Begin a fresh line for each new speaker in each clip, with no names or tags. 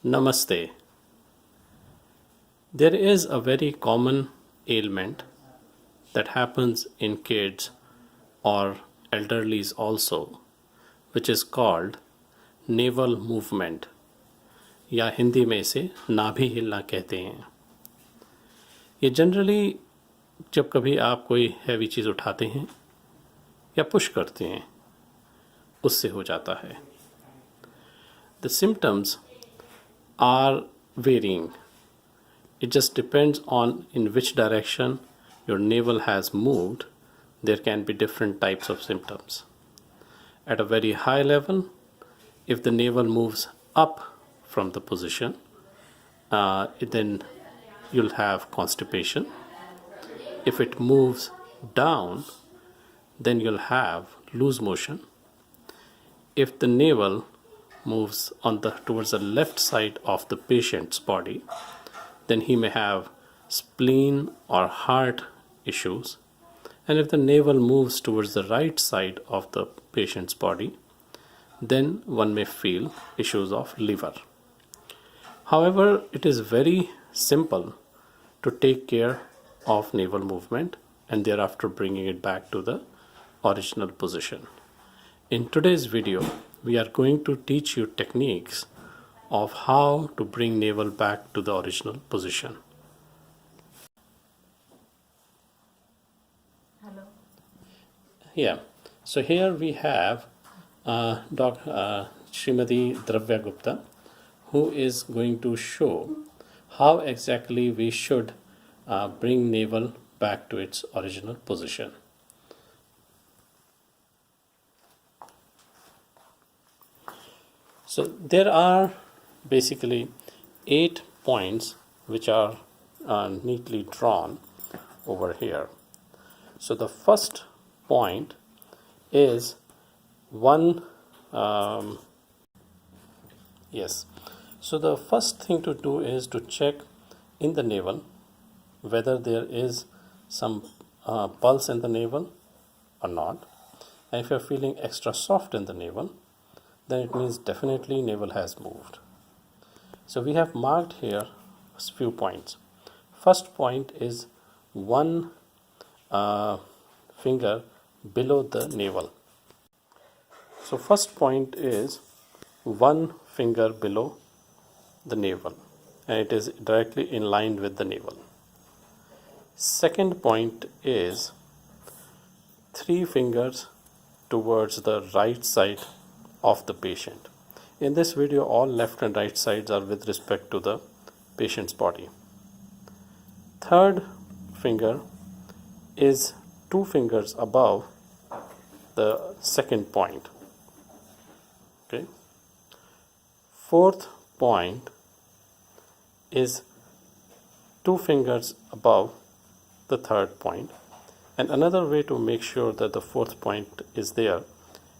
Namaste. There is a very common ailment that happens in kids or elderlies also, which is called navel movement या हिंदी में इसे नाभि हिलना कहते हैं। ये जनरली जब कभी आप कोई हैवी चीज़ उठाते हैं या पुश करते हैं उससे हो जाता है। The symptoms are varying. It just depends on in which direction your navel has moved. There can be different types of symptoms. At a very high level, if the navel moves up from the position, then you'll have constipation. If it moves down, then you'll have loose motion. If the navel moves towards the left side of the patient's body, then he may have spleen or heart issues. And if the navel moves towards the right side of the patient's body, then one may feel issues of liver. However, it is very simple to take care of navel movement and thereafter bringing it back to the original position. In today's video, we are going to teach you techniques of how to bring navel back to the original position.
Hello.
Yeah, so here we have Srimati Dravya Gupta, who is going to show how exactly we should bring navel back to its original position. So there are basically 8 points which are neatly drawn over here. So the first point is So the first thing to do is to check in the navel whether there is some pulse in the navel or not. And if you're feeling extra soft in the navel, then it means definitely navel has moved. So we have marked here a few points. First point is one finger below the navel. So first point is one finger below the navel, and it is directly in line with the navel. Second point is 3 fingers towards the right side of the patient. In this video, all left and right sides are with respect to the patient's body. Third finger is 2 fingers above the second point. Okay. Fourth point is 2 fingers above the third point. And another way to make sure that the fourth point is there,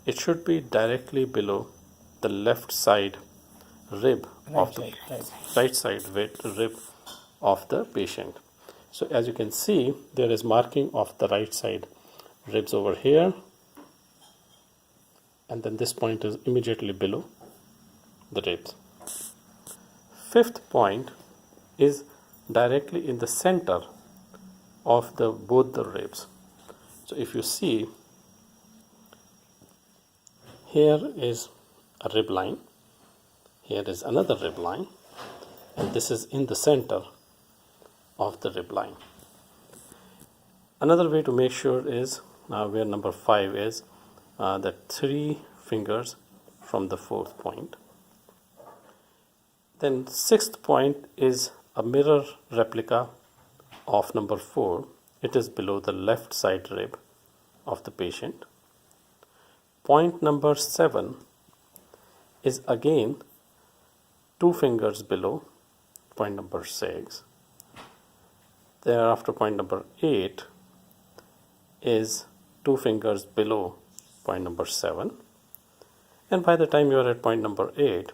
it should be directly below the left side rib of the right side rib of the patient. So as you can see, there is marking of the right side ribs over here, and then this point is immediately below the ribs. Fifth point is directly in the center of both the ribs. So if you see, here is a rib line, here is another rib line, and this is in the center of the rib line. Another way to make sure is where number 5 is that 3 fingers from the fourth point. Then sixth point is a mirror replica of number 4. It is below the left side rib of the patient. Point number 7 is again 2 fingers below point number 6. Thereafter, point number 8 is 2 fingers below point number 7. And by the time you are at point number 8,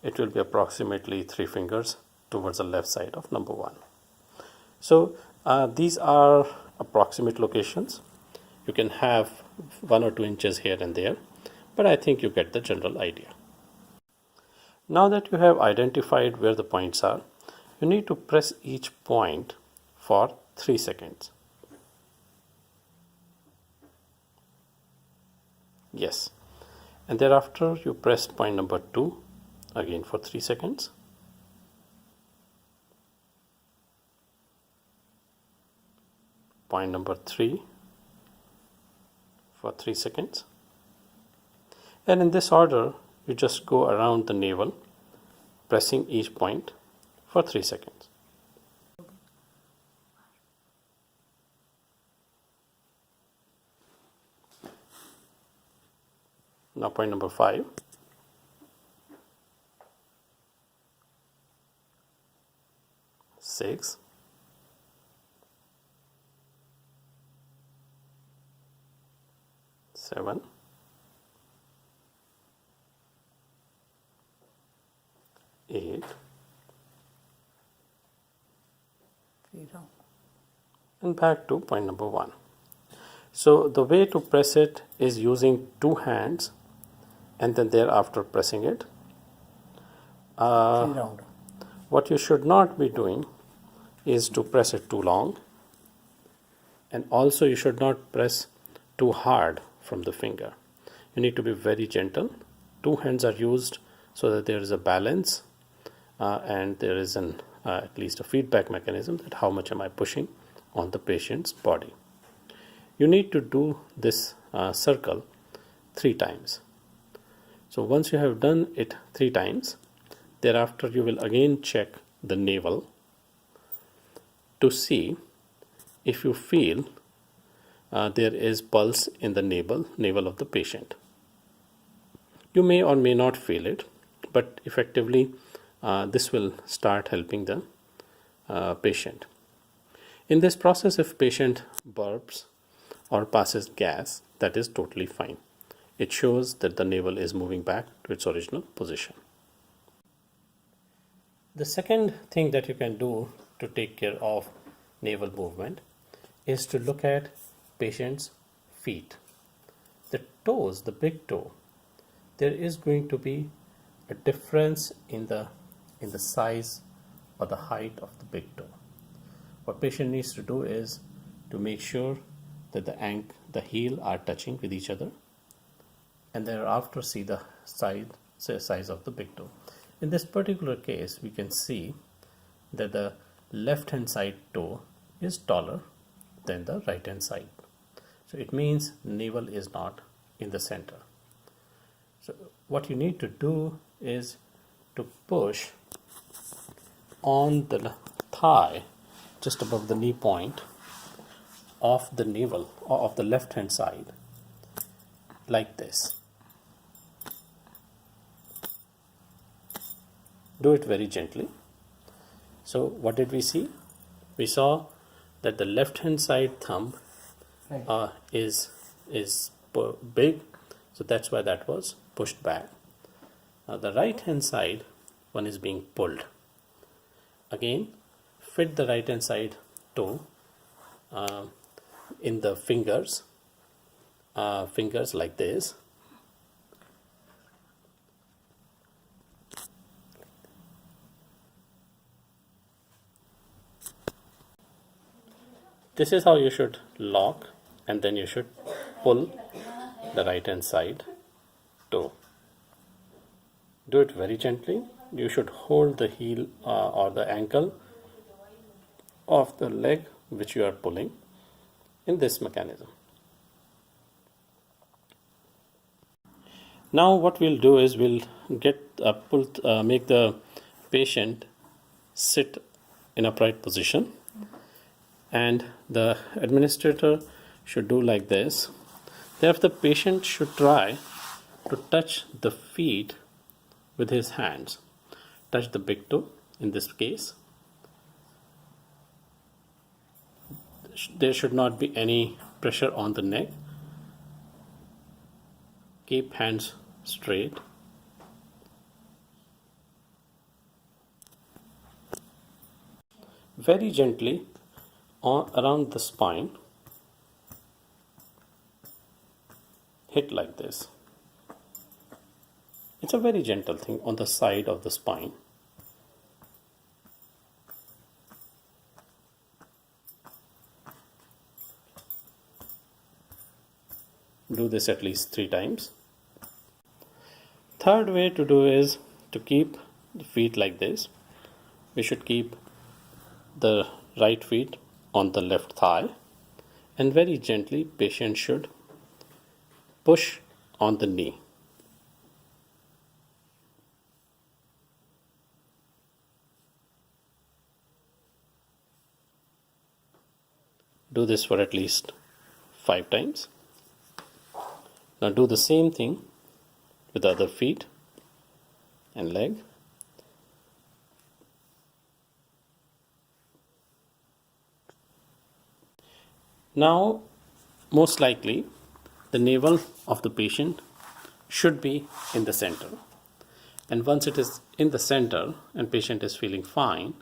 it will be approximately 3 fingers towards the left side of number 1. So these are approximate locations. You can have 1 or 2 inches here and there, but I think you get the general idea. Now that you have identified where the points are, you need to press each point for 3 seconds. Yes. And thereafter you press point number 2 again for 3 seconds. Point number 3 for 3 seconds. And in this order, you just go around the navel, pressing each point for 3 seconds. Now point number 5. Six, 7, 8, and back to point number 1. So the way to press it is using 2 hands and then thereafter pressing it. What you should not be doing is to press it too long, and also you should not press too hard from the finger. You need to be very gentle. 2 hands are used so that there is a balance and there is at least a feedback mechanism that how much am I pushing on the patient's body. You need to do this circle 3 times. So once you have done it 3 times, thereafter you will again check the navel to see if you feel there is pulse in the navel of the patient. You may or may not feel it, but effectively this will start helping the patient. In this process, if patient burps or passes gas, that is totally fine. It shows that the navel is moving back to its original position. The second thing that you can do to take care of navel movement is to look at patient's feet. The toes, the big toe, there is going to be a difference in the size or the height of the big toe. What patient needs to do is to make sure that the heel are touching with each other, and thereafter see the size of the big toe. In this particular case, we can see that the left hand side toe is taller than the right hand side. So it means navel is not in the center. So what you need to do is to push on the thigh just above the knee point of the navel or of the left hand side like this. Do it very gently. So what did we see? We saw that the left hand side thumb is big, so that's why that was pushed back. Now the right hand side one is being pulled. Again, fit the right hand side toe in the fingers like this. This is how you should lock, and then you should pull the right hand side toe. Do it very gently. You should hold the heel or the ankle of the leg which you are pulling in this mechanism. Now what we'll do is we'll make the patient sit in upright position, and the administrator should do like this. Thereafter, the patient should try to touch the feet with his hands. Touch the big toe in this case. There should not be any pressure on the neck. Keep hands straight. Very gently around the spine. Hit like this. It's Just a very gentle thing on the side of the spine. Do this at least 3 times. Third way to do is to keep the feet like this. We should keep the right feet on the left thigh, and very gently patient should push on the knee. Do this for at least 5 times. Now do the same thing with the other feet and leg. Now, most likely, the navel of the patient should be in the center. And once it is in the center and patient is feeling fine,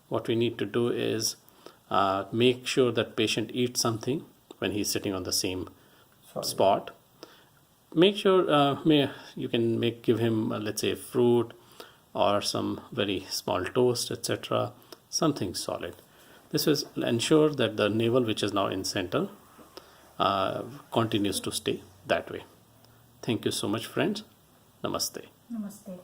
what we need to do is make sure that patient eats something when he's sitting on the same spot. Make sure you can give him let's say fruit or some very small toast, etc., something solid. This will ensure that the navel, which is now in center, continues to stay that way. Thank you so much, friends. Namaste.
Namaste.